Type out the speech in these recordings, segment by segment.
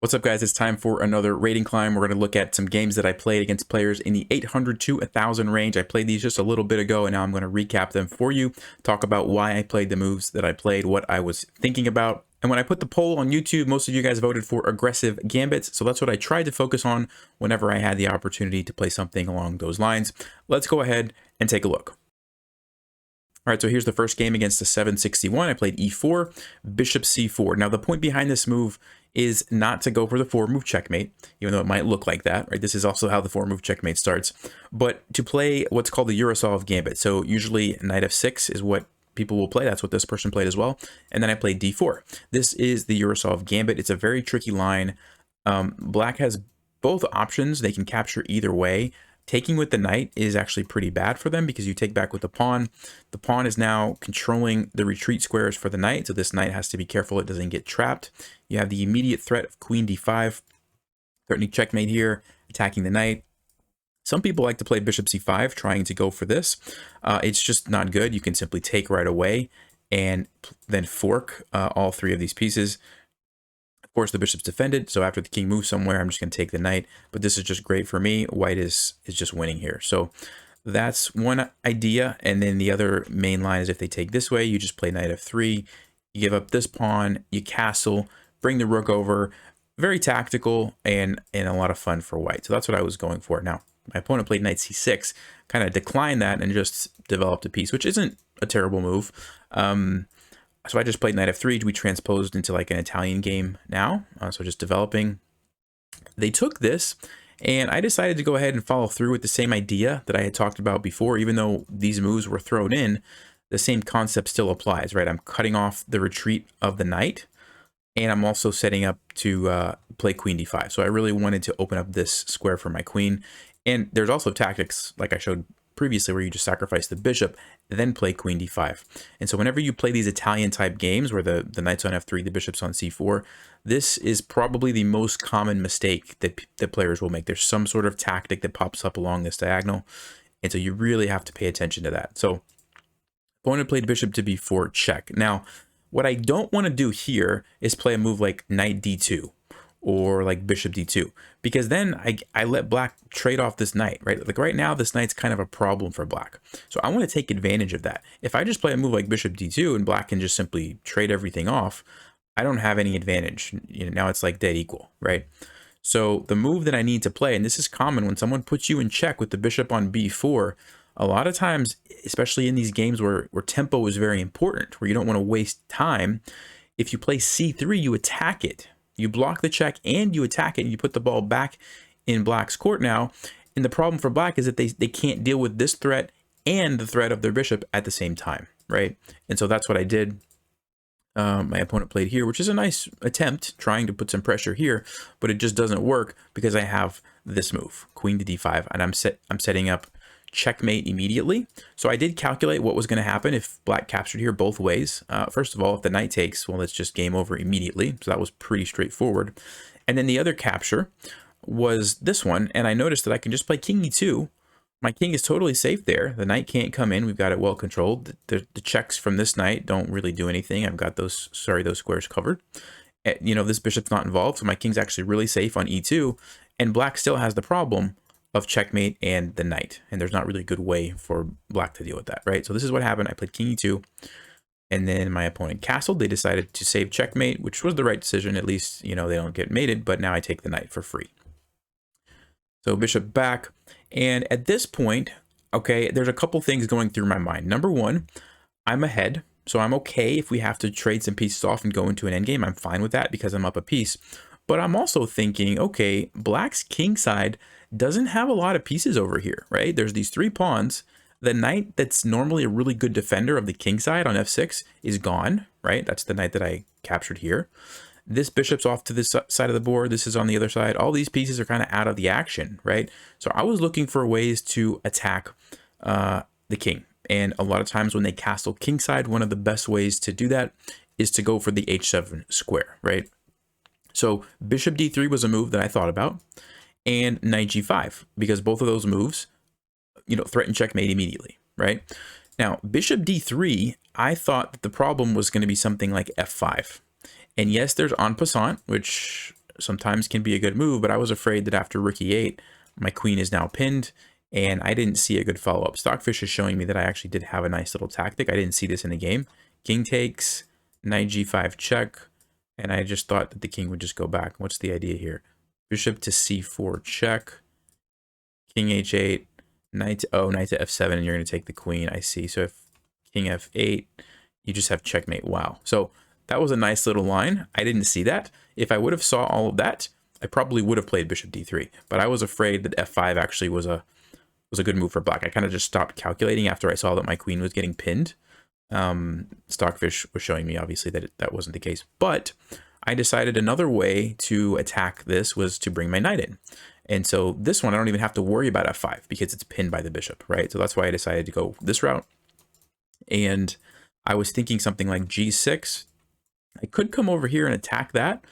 What's up, guys? It's time for another rating climb. We're going to look at some games that I played against players in the 800 to 1000 range. I played these just a little bit ago, and now I'm going to recap them for you, talk about why I played the moves that I played, what I was thinking about. And when I put the poll on YouTube, most of you guys voted for aggressive gambits, so that's what I tried to focus on whenever I had the opportunity to play something along those lines. Let's go ahead and take a look. All right, so here's the first game against the 761. I played e4, bishop c4. Now, the point behind this move is not to go for the 4-move checkmate, even though it might look like that, right? This is also how the 4-move checkmate starts, but to play what's called the Urasov gambit. So usually knight f6 is what people will play. That's what this person played as well. And then I played d4. This is the Urasov gambit. It's a very tricky line. Black has both options. They can capture either way. Taking with the knight is actually pretty bad for them because you take back with the pawn. The pawn is now controlling the retreat squares for the knight, so this knight has to be careful it doesn't get trapped. You have the immediate threat of queen d5, threatening checkmate here, attacking the knight. Some people like to play bishop c5, trying to go for this. It's just not good. You can simply take right away and then fork all three of these pieces. Of course, the bishop's defended, so after the king moves somewhere, I'm just going to take the knight. But this is just great for me. White is just winning here. So that's one idea. And then the other main line is if they take this way, you just play knight f3. You give up this pawn, you castle, bring the rook over. Very tactical and a lot of fun for white. So that's what I was going for. Now, my opponent played knight c6, kind of declined that and just developed a piece, which isn't a terrible move. So I just played knight f3. We transposed into like an Italian game now. So just developing. They took this, and I decided to go ahead and follow through with the same idea that I had talked about before. Even though these moves were thrown in, the same concept still applies, right? I'm cutting off the retreat of the knight, and I'm also setting up to play queen d5. So I really wanted to open up this square for my queen. And there's also tactics, like I showed previously, where you just sacrifice the bishop, then play queen d5. And so whenever you play these Italian type games where the knight's on f3, the bishop's on c4, this is probably the most common mistake that players will make. There's some sort of tactic that pops up along this diagonal, and so you really have to pay attention to that. So opponent played bishop to b4 check. Now, what I don't want to do here is play a move like knight d2 or like bishop d2, because then I let black trade off this knight, right? Like right now, this knight's kind of a problem for black. So I want to take advantage of that. If I just play a move like bishop d2 and black can just simply trade everything off, I don't have any advantage. You know, now it's like dead equal, right? So the move that I need to play, and this is common when someone puts you in check with the bishop on b4, a lot of times, especially in these games where tempo is very important, where you don't want to waste time, if you play c3, you attack it. You block the check and you attack it, and you put the ball back in black's court now. And the problem for black is that they can't deal with this threat and the threat of their bishop at the same time, right? And so that's what I did. My opponent played here, which is a nice attempt, trying to put some pressure here, but it just doesn't work because I have this move, queen to d5, and I'm setting up checkmate immediately. So I did calculate what was going to happen if black captured here both ways. First of all, if the knight takes, well, it's just game over immediately. So that was pretty straightforward. And then the other capture was this one. And I noticed that I can just play king e2. My king is totally safe there. The knight can't come in. We've got it well controlled. The checks from this knight don't really do anything. I've got those squares covered. You know, this bishop's not involved. So my king's actually really safe on e2. And black still has the problem of checkmate and the knight, and there's not really a good way for black to deal with that, right? So this is what happened. I played king e2, and then my opponent castled. They decided to save checkmate, which was the right decision. At least, you know, they don't get mated, but now I take the knight for free. So bishop back, and at this point, okay, there's a couple things going through my mind. Number one, I'm ahead, so I'm okay if we have to trade some pieces off and go into an endgame. I'm fine with that because I'm up a piece. But I'm also thinking, okay, black's king side doesn't have a lot of pieces over here, right? There's these three pawns. The knight that's normally a really good defender of the king side on f6 is gone, right? That's the knight that I captured here. This bishop's off to this side of the board. This is on the other side. All these pieces are kind of out of the action, right? So I was looking for ways to attack the king. And a lot of times when they castle kingside, one of the best ways to do that is to go for the h7 square, right? So bishop d3 was a move that I thought about, and knight g5, because both of those moves, you know, threaten checkmate immediately, right? Now, bishop d3, I thought that the problem was going to be something like f5. And yes, there's en passant, which sometimes can be a good move, but I was afraid that after rook e8, my queen is now pinned, and I didn't see a good follow-up. Stockfish is showing me that I actually did have a nice little tactic. I didn't see this in the game. King takes, knight g5 check, and I just thought that the king would just go back. What's the idea here? Bishop to c4 check, king h8, knight to f7, and you're going to take the queen. I see. So if king f8, you just have checkmate. Wow. So that was a nice little line. I didn't see that. If I would have saw all of that, I probably would have played bishop d3. But I was afraid that f5 actually was a good move for black. I kind of just stopped calculating after I saw that my queen was getting pinned. Stockfish was showing me obviously that that wasn't the case. But I decided another way to attack this was to bring my knight in. And so this one, I don't even have to worry about f5 because it's pinned by the bishop, right? So that's why I decided to go this route. And I was thinking something like g6. I could come over here and attack that,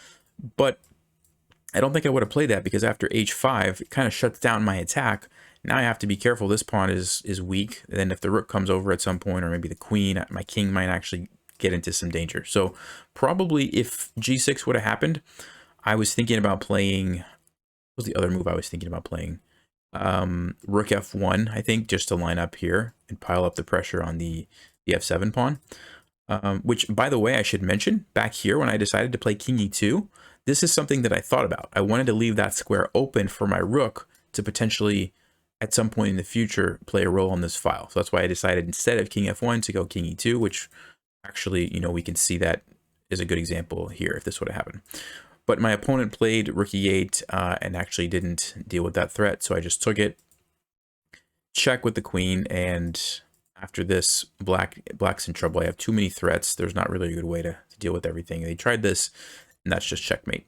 but I don't think I would have played that because after h5, it kind of shuts down my attack. Now I have to be careful. This pawn is weak. And then if the rook comes over at some point, or maybe the queen, my king might actually get into some danger. So probably if g6 would have happened, I was thinking about playing, what was the other move I was thinking about playing? Rook f1, I think, just to line up here and pile up the pressure on the f7 pawn. Which, by the way, I should mention, back here when I decided to play king e2, this is something that I thought about. I wanted to leave that square open for my rook to potentially, at some point in the future, play a role on this file. So that's why I decided instead of king f1 to go king e2, which actually, you know, we can see that is a good example here if this would have happened. But my opponent played rook e8 and actually didn't deal with that threat, so I just took it, check with the queen, and after this, black's in trouble. I have too many threats. There's not really a good way to deal with everything. They tried this, and that's just checkmate.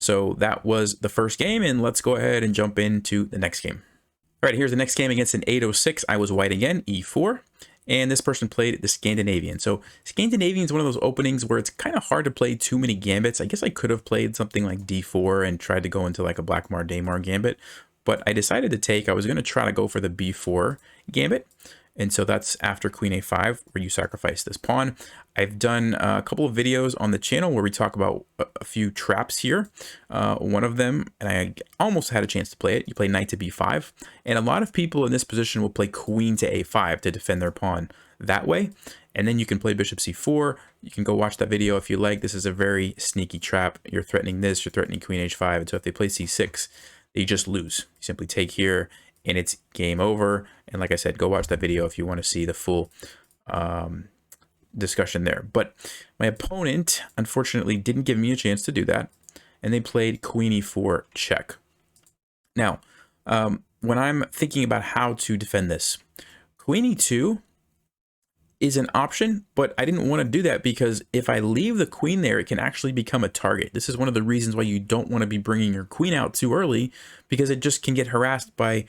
So that was the first game, and let's go ahead and jump into the next game. All right, here's the next game against an 806. I was white again, e4, and this person played the Scandinavian. So Scandinavian is one of those openings where it's kind of hard to play too many gambits. I guess I could have played something like d4 and tried to go into like a Blackmar Daymar gambit, but I decided to take, I was going to try to go for the b4 gambit. And so that's after queen a5, where you sacrifice this pawn. I've done a couple of videos on the channel where we talk about a few traps here. One of them, and I almost had a chance to play it, you play knight to b5. And a lot of people in this position will play queen to a5 to defend their pawn that way. And then you can play bishop c4. You can go watch that video if you like. This is a very sneaky trap. You're threatening this, you're threatening queen h5. And so if they play c6, they just lose. You simply take here, and it's game over. And like I said, go watch that video if you want to see the full discussion there. But my opponent, unfortunately, didn't give me a chance to do that. And they played queen e4 check. Now, when I'm thinking about how to defend this, queen e2 is an option, but I didn't want to do that because if I leave the queen there, it can actually become a target. This is one of the reasons why you don't want to be bringing your queen out too early, because it just can get harassed by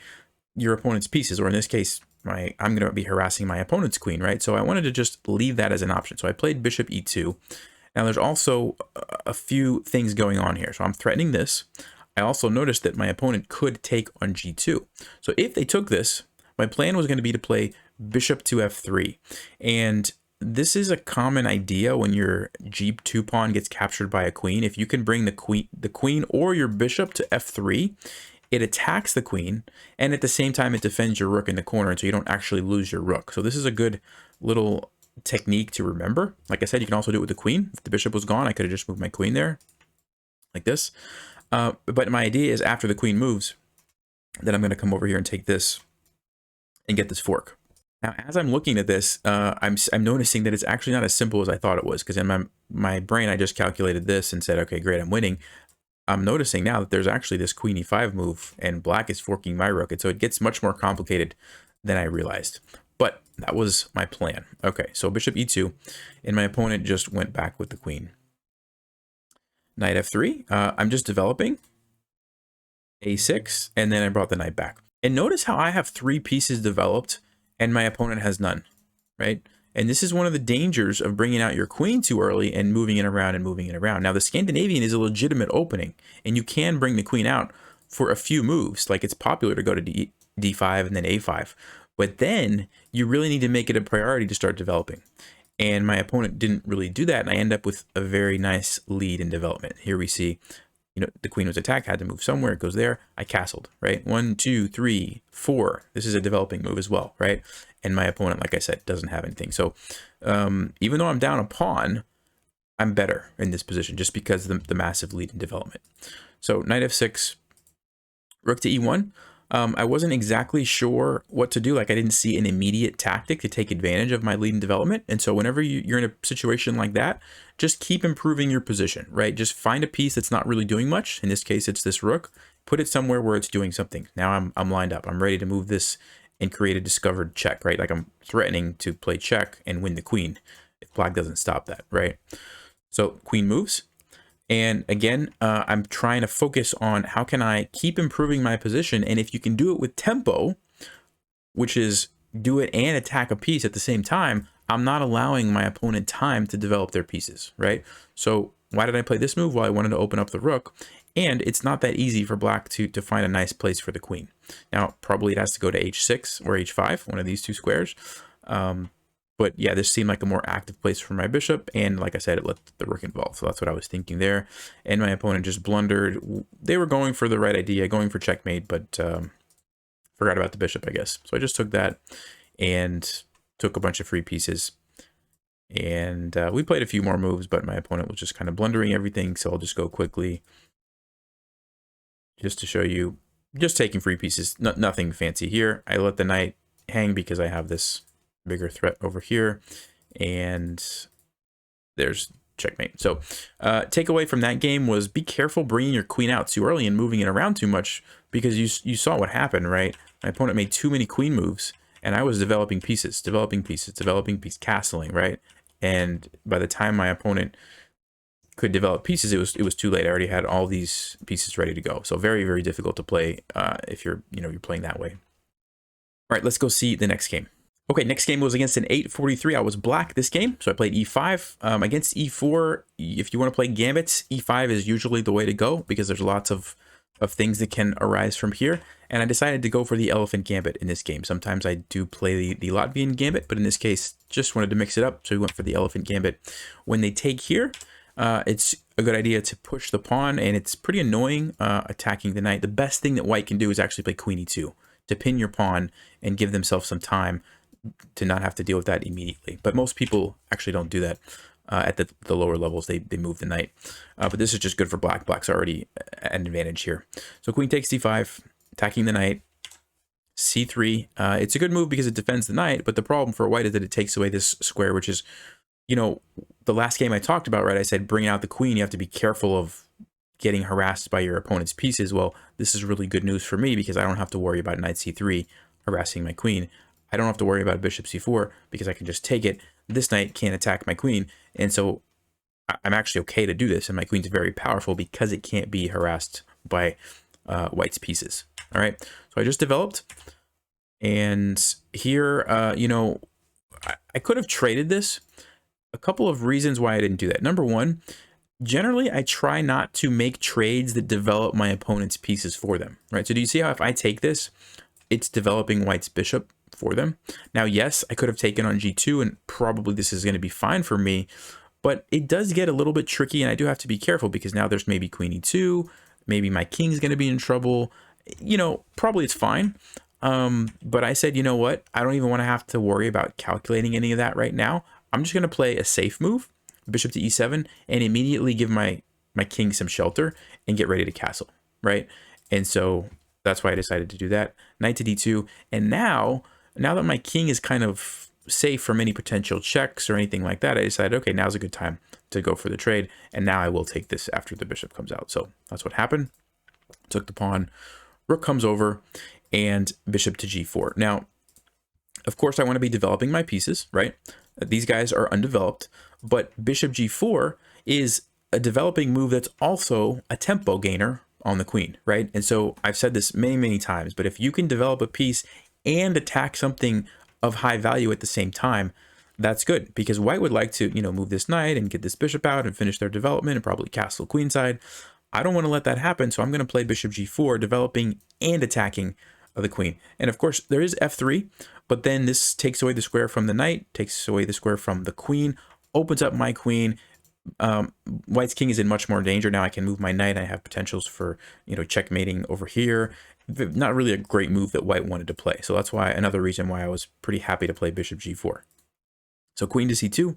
your opponent's pieces, or in this case, I'm going to be harassing my opponent's queen, right? So I wanted to just leave that as an option. So I played bishop e2. Now there's also a few things going on here. So I'm threatening this. I also noticed that my opponent could take on g2. So if they took this, my plan was going to be to play bishop to f3. And this is a common idea when your g2 pawn gets captured by a queen. If you can bring the queen or your bishop to f3, it attacks the queen, and at the same time, it defends your rook in the corner, so you don't actually lose your rook. So this is a good little technique to remember. Like I said, you can also do it with the queen. If the bishop was gone, I could have just moved my queen there, like this. But my idea is after the queen moves, then I'm going to come over here and take this and get this fork. Now, as I'm looking at this, I'm noticing that it's actually not as simple as I thought it was, because in my brain, I just calculated this and said, okay, great, I'm winning. I'm noticing now that there's actually this queen e5 move, and black is forking my rook, and so it gets much more complicated than I realized. But that was my plan. Okay, so bishop e2, and my opponent just went back with the queen. Knight f3, I'm just developing. a6, and then I brought the knight back. And notice how I have 3 pieces developed, and my opponent has none, right? And this is one of the dangers of bringing out your queen too early and moving it around and moving it around. Now, the Scandinavian is a legitimate opening, and you can bring the queen out for a few moves. Like, it's popular to go to d5 and then a5. But then you really need to make it a priority to start developing. And my opponent didn't really do that, and I end up with a very nice lead in development. Here we see you know, the queen was attacked, had to move somewhere. It goes there. I castled, right? 1, 2, 3, 4. This is a developing move as well, right? And my opponent, like I said, doesn't have anything. So even though I'm down a pawn, I'm better in this position just because of the massive lead in development. So knight f6, rook to e1. I wasn't exactly sure what to do. Like, I didn't see an immediate tactic to take advantage of my lead in development. And so whenever you're in a situation like that, just keep improving your position, right? Just find a piece that's not really doing much. In this case, it's this rook. Put it somewhere where it's doing something. Now I'm lined up. I'm ready to move this and create a discovered check, right? Like, I'm threatening to play check and win the queen if black doesn't stop that, right? So queen moves. And again, I'm trying to focus on how can I keep improving my position. And if you can do it with tempo, which is do it and attack a piece at the same time, I'm not allowing my opponent time to develop their pieces, right? So why did I play this move? Well, I wanted to open up the rook. And it's not that easy for black to find a nice place for the queen. Now, probably it has to go to h6 or h5, one of these two squares. But yeah, this seemed like a more active place for my bishop. And like I said, it let the rook involve. So that's what I was thinking there. And my opponent just blundered. They were going for the right idea, going for checkmate, but forgot about the bishop, I guess. So I just took that and took a bunch of free pieces. And we played a few more moves, but my opponent was just kind of blundering everything. So I'll just go quickly just to show you, just taking free pieces, nothing fancy here. I let the knight hang because I have this bigger threat over here, and there's checkmate. So takeaway from that game was be careful bringing your queen out too early and moving it around too much, because you saw what happened, right? My opponent made too many queen moves, and I was developing pieces, castling, right? And by the time my opponent could develop pieces, it was too late. I already had all these pieces ready to go. So very, very difficult to play if you're playing that way. All right, let's go see the next game. Okay, next game was against an 843. I was black this game, so I played e5. Against e4, if you want to play gambits, e5 is usually the way to go because there's lots of things that can arise from here. And I decided to go for the elephant gambit in this game. Sometimes I do play the Latvian gambit, but in this case, just wanted to mix it up, so we went for the elephant gambit. When they take here, it's a good idea to push the pawn, and it's pretty annoying attacking the knight. The best thing that white can do is actually play queen e2 to pin your pawn and give themselves some time to not have to deal with that immediately. But most people actually don't do that at the lower levels. They move the knight. But this is just good for black. Black's already at an advantage here. So queen takes d5, attacking the knight. c3. It's a good move because it defends the knight, but the problem for white is that it takes away this square, which is, you know, the last game I talked about, right? I said bring out the queen. You have to be careful of getting harassed by your opponent's pieces. Well, this is really good news for me because I don't have to worry about knight c3 harassing my queen. I don't have to worry about bishop c4 because I can just take it. This knight can't attack my queen. And so I'm actually okay to do this. And my queen's very powerful because it can't be harassed by white's pieces. All right. So I just developed. And here, you know, I could have traded this. A couple of reasons why I didn't do that. Number one, generally, I try not to make trades that develop my opponent's pieces for them. Right. So do you see how if I take this, it's developing white's bishop for them? Now, yes, I could have taken on g2 and probably this is going to be fine for me, but it does get a little bit tricky and I do have to be careful because now there's maybe queen e2, maybe my king's going to be in trouble. You know, probably it's fine. But I said, you know what? I don't even want to have to worry about calculating any of that right now. I'm just going to play a safe move, bishop to e7, and immediately give my king some shelter and get ready to castle, right? And so that's why I decided to do that. Knight to d2, and now that my king is kind of safe from any potential checks or anything like that, I decided, okay, now's a good time to go for the trade, and now I will take this after the bishop comes out. So that's what happened. Took the pawn, rook comes over, and bishop to g4. Now, of course, I want to be developing my pieces, right? These guys are undeveloped, but bishop g4 is a developing move that's also a tempo gainer on the queen, right? And so I've said this many, many times, but if you can develop a piece and attack something of high value at the same time, that's good because white would like to, you know, move this knight and get this bishop out and finish their development and probably castle queenside. I don't want to let that happen, so I'm going to play bishop g4, developing and attacking the queen. And of course, there is f3, but then this takes away the square from the knight, takes away the square from the queen, opens up my queen, White's king is in much more danger now. I can move my knight. I have potentials for, checkmating over here. Not really a great move that white wanted to play. So that's why, another reason why I was pretty happy to play bishop g4. So queen to c2,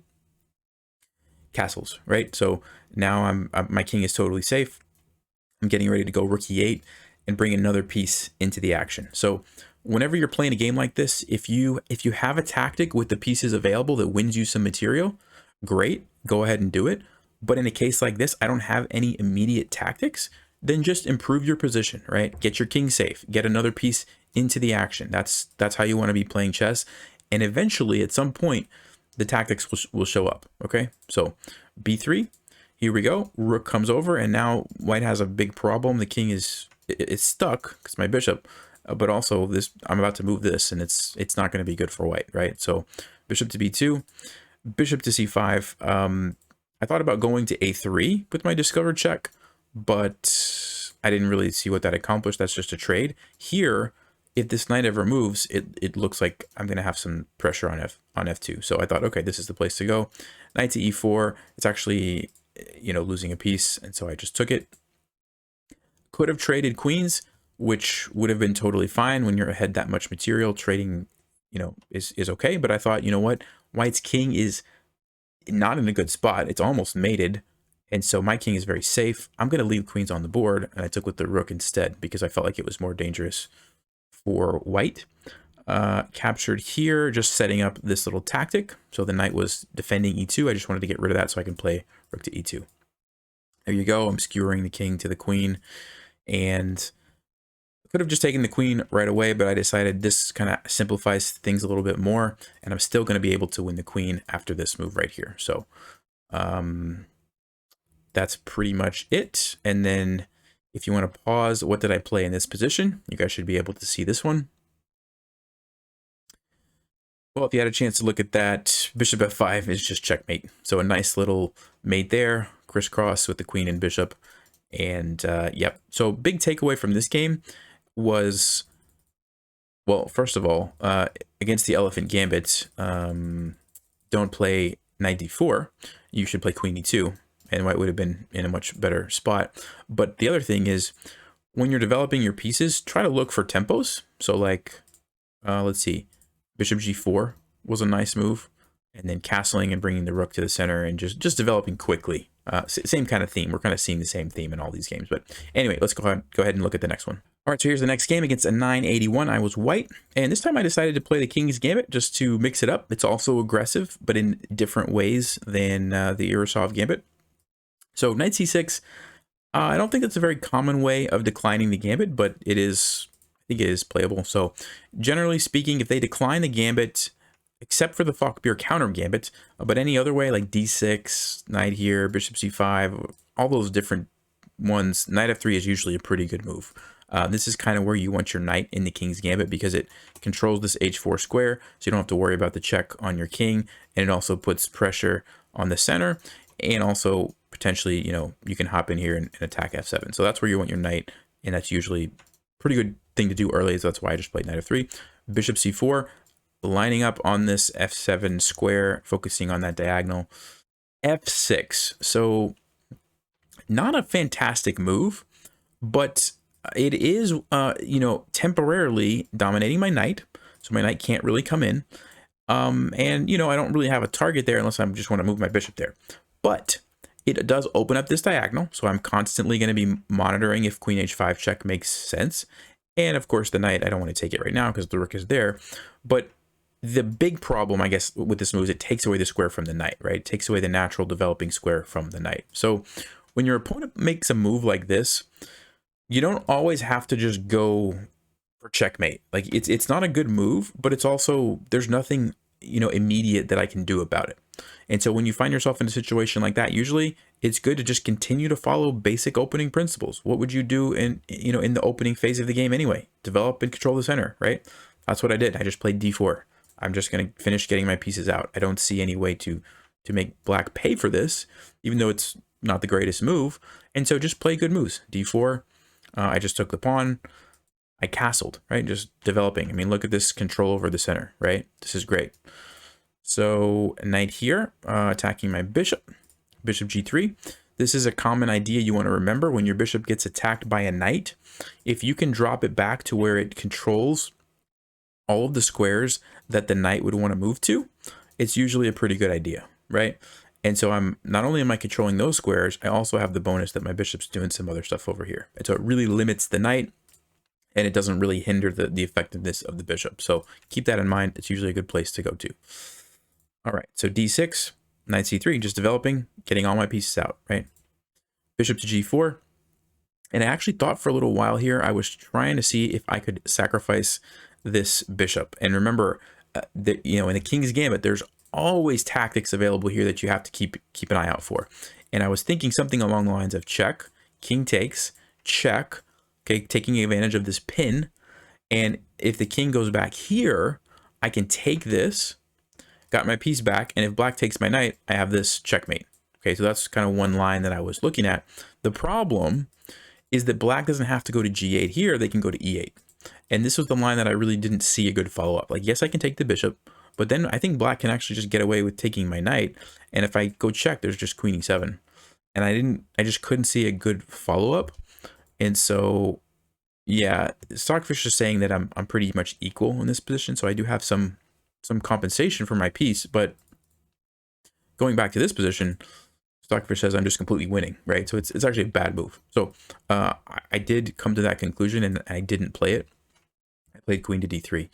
castles, right? So now my king is totally safe. I'm getting ready to go rook e8 and bring another piece into the action. So whenever you're playing a game like this, if you have a tactic with the pieces available that wins you some material, great, go ahead and do it. But in a case like this, I don't have any immediate tactics, then just improve your position, right? Get your king safe, get another piece into the action. That's how you want to be playing chess. And eventually, at some point, the tactics will show up, okay? So b3, here we go. Rook comes over, and now white has a big problem. The king is stuck because my bishop, but also this, I'm about to move this, and it's not going to be good for white, right? So bishop to b2, bishop to c5. I thought about going to a3 with my discover check, but I didn't really see what that accomplished. That's just a trade. Here, if this knight ever moves, it looks like I'm going to have some pressure on f2. So I thought, okay, this is the place to go. Knight to e4. It's actually, losing a piece, and so I just took it. Could have traded queens, which would have been totally fine. When you're ahead that much material, trading, is okay. But I thought, you know what? White's king is not in a good spot. It's almost mated. And so my king is very safe. I'm going to leave queens on the board, and I took with the rook instead because I felt like it was more dangerous for white. Captured here, just setting up this little tactic. So the knight was defending e2. I just wanted to get rid of that so I can play rook to e2. There you go. I'm skewering the king to the queen, and could have just taken the queen right away, but I decided this kind of simplifies things a little bit more, and I'm still going to be able to win the queen after this move right here. So that's pretty much it. And then if you want to pause, what did I play in this position? You guys should be able to see this one. Well, if you had a chance to look at that, bishop f5 is just checkmate. So a nice little mate there, crisscross with the queen and bishop. And yep. So big takeaway from this game was, well, first of all, against the elephant gambit, don't play knight d4. You should play queen e2, and white would have been in a much better spot. But the other thing is, when you're developing your pieces, try to look for tempos. So like, let's see, bishop g4 was a nice move, and then castling and bringing the rook to the center and just developing quickly. Same kind of theme. We're kind of seeing the same theme in all these games. But anyway, let's go ahead and look at the next one. All right, so here's the next game against a 981. I was white, and this time I decided to play the King's Gambit just to mix it up. It's also aggressive, but in different ways than the Irisov Gambit. So knight c6, I don't think that's a very common way of declining the Gambit, but it is, I think it is playable. So generally speaking, if they decline the Gambit, except for the Falkbeer counter Gambit, but any other way like d6, knight here, bishop c5, all those different ones, knight f3 is usually a pretty good move. This is kind of where you want your knight in the King's Gambit because it controls this h4 square, so you don't have to worry about the check on your king, and it also puts pressure on the center, and also potentially, you can hop in here and attack f7. So that's where you want your knight, and that's usually a pretty good thing to do early, so that's why I just played knight f3. Bishop c4, lining up on this f7 square, focusing on that diagonal. f6, so not a fantastic move, but it is, temporarily dominating my knight, so my knight can't really come in. And, I don't really have a target there unless I just want to move my bishop there. But it does open up this diagonal, so I'm constantly going to be monitoring if queen h5 check makes sense. And, of course, the knight, I don't want to take it right now because the rook is there. But the big problem, I guess, with this move is it takes away the square from the knight, right? It takes away the natural developing square from the knight. So when your opponent makes a move like this, you don't always have to just go for checkmate. Like it's not a good move, but it's also, there's nothing, immediate that I can do about it. And so when you find yourself in a situation like that, usually it's good to just continue to follow basic opening principles. What would you do in the opening phase of the game anyway? Develop and control the center, right? That's what I did. I just played d4. I'm just going to finish getting my pieces out. I don't see any way to make black pay for this, even though it's not the greatest move. And so just play good moves. d4. I just took the pawn. I castled, right? Just developing. I mean, look at this control over the center, right? This is great. So knight here, attacking my bishop. bishop g3. This is a common idea you want to remember when your bishop gets attacked by a knight. If you can drop it back to where it controls all of the squares that the knight would want to move to, it's usually a pretty good idea, right? And so I'm not only am I controlling those squares, I also have the bonus that my bishop's doing some other stuff over here. And so it really limits the knight, and it doesn't really hinder the effectiveness of the bishop. So keep that in mind. It's usually a good place to go to. All right, so d6, knight c3, just developing, getting all my pieces out, right? Bishop to g4. And I actually thought for a little while here, I was trying to see if I could sacrifice this bishop. And remember, that, you know, in the King's Gambit, there's always tactics available here that you have to keep an eye out for. And I was thinking something along the lines of check, king takes, check, okay, taking advantage of this pin. And if the king goes back here, I can take this, got my piece back, and if black takes my knight, I have this checkmate. Okay, so that's kind of one line that I was looking at. The problem is that black doesn't have to go to g8 here, they can go to e8. And this was the line that I really didn't see a good follow-up. Like, yes, I can take the bishop, but then I think black can actually just get away with taking my knight. And if I go check, there's just queen e7. And I just couldn't see a good follow-up. And so, yeah, Stockfish is saying that I'm pretty much equal in this position. So I do have some compensation for my piece, but going back to this position, Stockfish says I'm just completely winning, right? So it's actually a bad move. So I did come to that conclusion, and I didn't play it. I played queen to d3.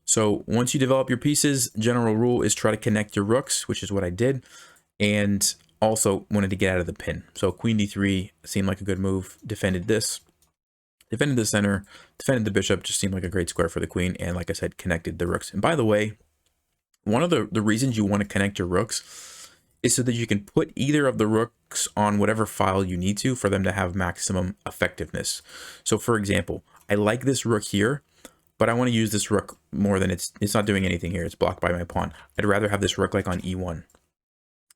So once you develop your pieces, general rule is try to connect your rooks, which is what I did, and also wanted to get out of the pin. So queen d3 seemed like a good move. Defended this, defended the center, defended the bishop. Just seemed like a great square for the queen, and like I said, connected the rooks. And by the way, one of the reasons you want to connect your rooks is so that you can put either of the rooks on whatever file you need to for them to have maximum effectiveness. So for example, I like this rook here, but I want to use this rook more than it's not doing anything here. It's blocked by my pawn. I'd rather have this rook like on e1.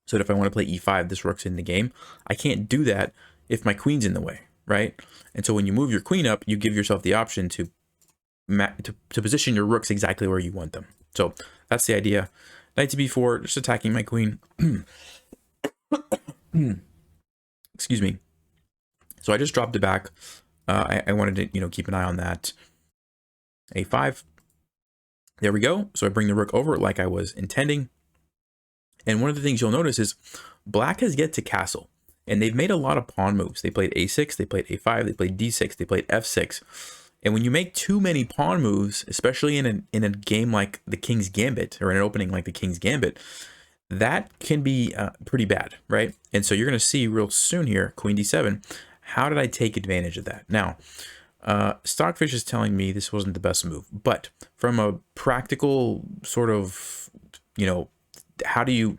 So that if I want to play e5, this rook's in the game. I can't do that if my queen's in the way, right? And so when you move your queen up, you give yourself the option to position your rooks exactly where you want them. So that's the idea. Knight to b4, just attacking my queen. Excuse me. So I just dropped it back. I wanted to, you know, keep an eye on that. a5. There we go. So I bring the rook over like I was intending. And one of the things you'll notice is black has yet to castle. And they've made a lot of pawn moves. They played a6, they played a5, they played d6, they played f6. And when you make too many pawn moves, especially in a game like the King's Gambit, or in an opening like the King's Gambit, that can be pretty bad, right? And so you're going to see real soon here, queen d7, how did I take advantage of that? Now, Stockfish is telling me this wasn't the best move, but from a practical sort of, you know, how do you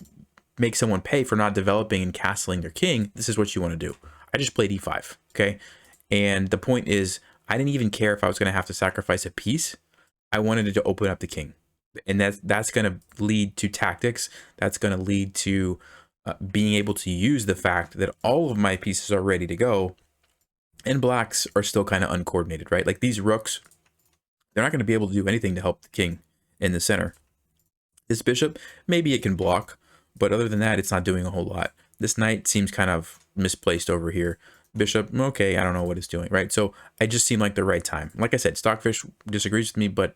make someone pay for not developing and castling their king? This is what you want to do. I just played e5, okay? And the point is, I didn't even care if I was going to have to sacrifice a piece. I wanted to open up the king. And that's going to lead to tactics. That's going to lead to being able to use the fact that all of my pieces are ready to go and blacks are still kind of uncoordinated, right? Like these rooks, they're not going to be able to do anything to help the king in the center. This bishop, maybe it can block, but other than that, it's not doing a whole lot. This knight seems kind of misplaced over here. Bishop, okay, I don't know what it's doing, right? So I just seemed like the right time. Like I said, Stockfish disagrees with me, but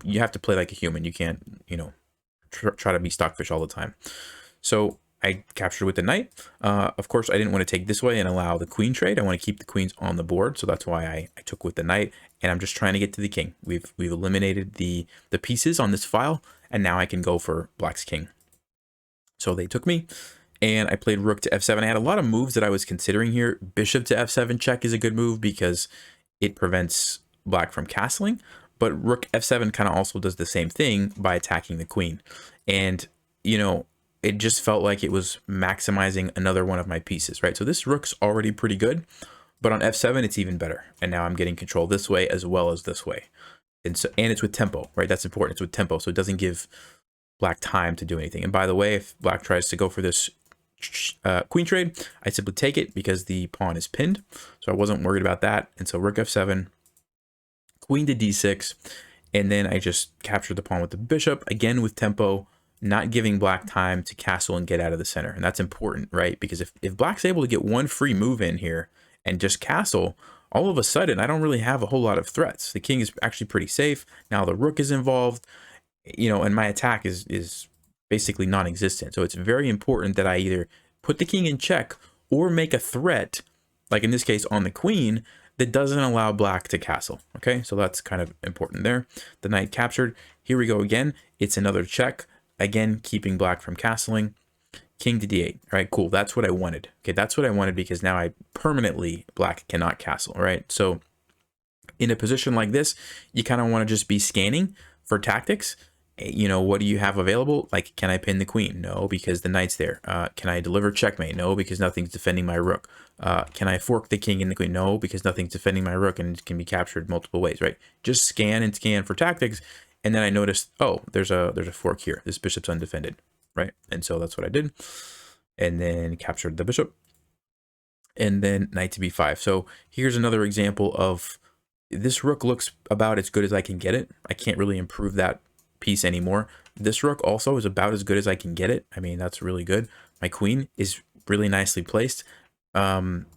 you have to play like a human. You can't, you know, try to be Stockfish all the time. So I captured with the knight. Of course, I didn't want to take this way and allow the queen trade. I want to keep the queens on the board, so that's why I took with the knight. And I'm just trying to get to the king. We've eliminated the pieces on this file, and now I can go for black's king. So they took me. And I played rook to f7. I had a lot of moves that I was considering here. Bishop to f7 check is a good move because it prevents black from castling. But rook f7 kind of also does the same thing by attacking the queen. And, you know, it just felt like it was maximizing another one of my pieces, right? So this rook's already pretty good. But on f7, it's even better. And now I'm getting control this way as well as this way. And it's with tempo, right? That's important. It's with tempo. So it doesn't give black time to do anything. And by the way, if black tries to go for this queen trade, I simply take it because the pawn is pinned, so I wasn't worried about that. And so rook f7, queen to d6, and then I just captured the pawn with the bishop again with tempo. not giving black time to castle and get out of the center. And that's important, right? Because if black's able to get one free move in here and just castle, all of a sudden, I don't really have a whole lot of threats. The king is actually pretty safe. Now the rook is involved, you know, and my attack is basically non-existent. So it's very important that I either put the king in check or make a threat, like in this case on the queen, that doesn't allow black to castle. Okay, so that's kind of important there. The knight captured. Here we go again. It's another check. Again, keeping black from castling. King to d8. All right, cool. That's what I wanted. Okay, that's what I wanted because now I permanently, black cannot castle, right? So in a position like this, you kind of want to just be scanning for tactics. You know, what do you have available? Like, can I pin the queen? No, because the knight's there. Can I deliver checkmate? No, because nothing's defending my rook. Can I fork the king and the queen? No, because nothing's defending my rook and it can be captured multiple ways, right? Just scan and scan for tactics. And then I noticed, oh, there's a fork here. This bishop's undefended, right? And so that's what I did. And then captured the bishop. And then knight to b5. So here's another example of this rook looks about as good as I can get it. I can't really improve that piece anymore. This rook also is about as good as I can get it. I mean, that's really good. My queen is really nicely placed.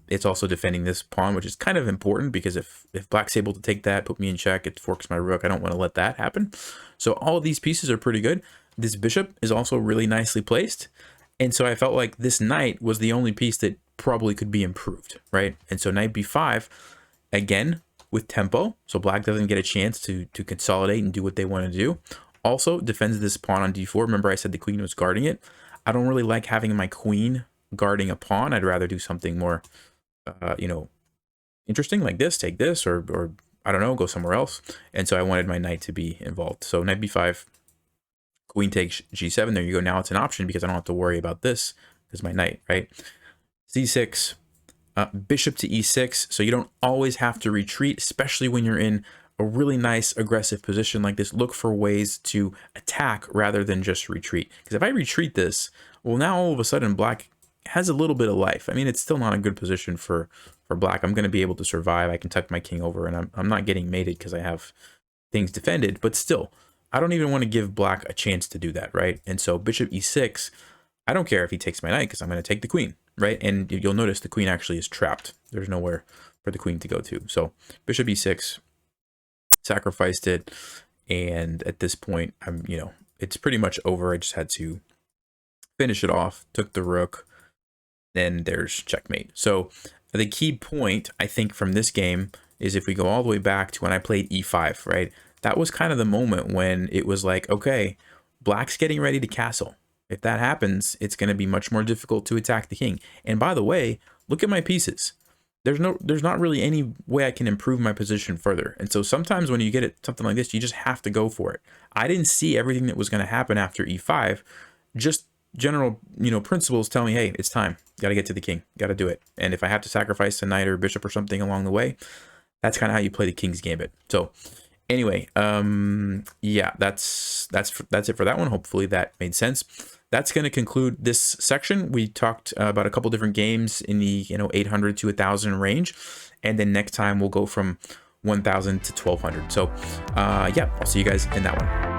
It's also defending this pawn, which is kind of important because if black's able to take that, put me in check, it forks my rook. I don't want to let that happen. So all of these pieces are pretty good. This bishop is also really nicely placed. And so I felt like this knight was the only piece that probably could be improved, right? And so knight b5, again, with tempo. So black doesn't get a chance to consolidate and do what they want to do. Also defends this pawn on d4. Remember I said the queen was guarding it. I don't really like having my queen guarding a pawn. I'd rather do something more, you know, interesting like this, take this, or I don't know, go somewhere else. And so I wanted my knight to be involved. So knight b5, queen takes g7. There you go. Now it's an option because I don't have to worry about this because my knight, right? c6, bishop to e6. So you don't always have to retreat, especially when you're in a really nice aggressive position like this. Look for ways to attack rather than just retreat. Because if I retreat this, well, now all of a sudden black has a little bit of life. I mean, it's still not a good position for black. I'm going to be able to survive. I can tuck my king over, and I'm not getting mated because I have things defended. But still, I don't even want to give black a chance to do that, right? And so bishop e6, I don't care if he takes my knight because I'm going to take the queen, right? And you'll notice the queen actually is trapped. There's nowhere for the queen to go to. So bishop e6, sacrificed it, and at this point, you know, it's pretty much over. I just had to finish it off, took the rook, then there's checkmate. So the key point, I think, from this game is if we go all the way back to when I played e5, right? That was kind of the moment when it was like, okay, black's getting ready to castle. If that happens, it's going to be much more difficult to attack the king. And by the way, look at my pieces. There's not really any way I can improve my position further. And so sometimes when you get it something like this, you just have to go for it. I didn't see everything that was going to happen after e5. Just general, you know, principles tell me, hey, it's time. Got to get to the king. Got to do it. And if I have to sacrifice a knight or a bishop or something along the way, that's kind of how you play the king's gambit. So anyway, yeah, that's it for that one. Hopefully that made sense. That's going to conclude this section. We talked about a couple different games in the 800 to 1,000 range, and then next time we'll go from 1,000 to 1,200. So yeah, I'll see you guys in that one.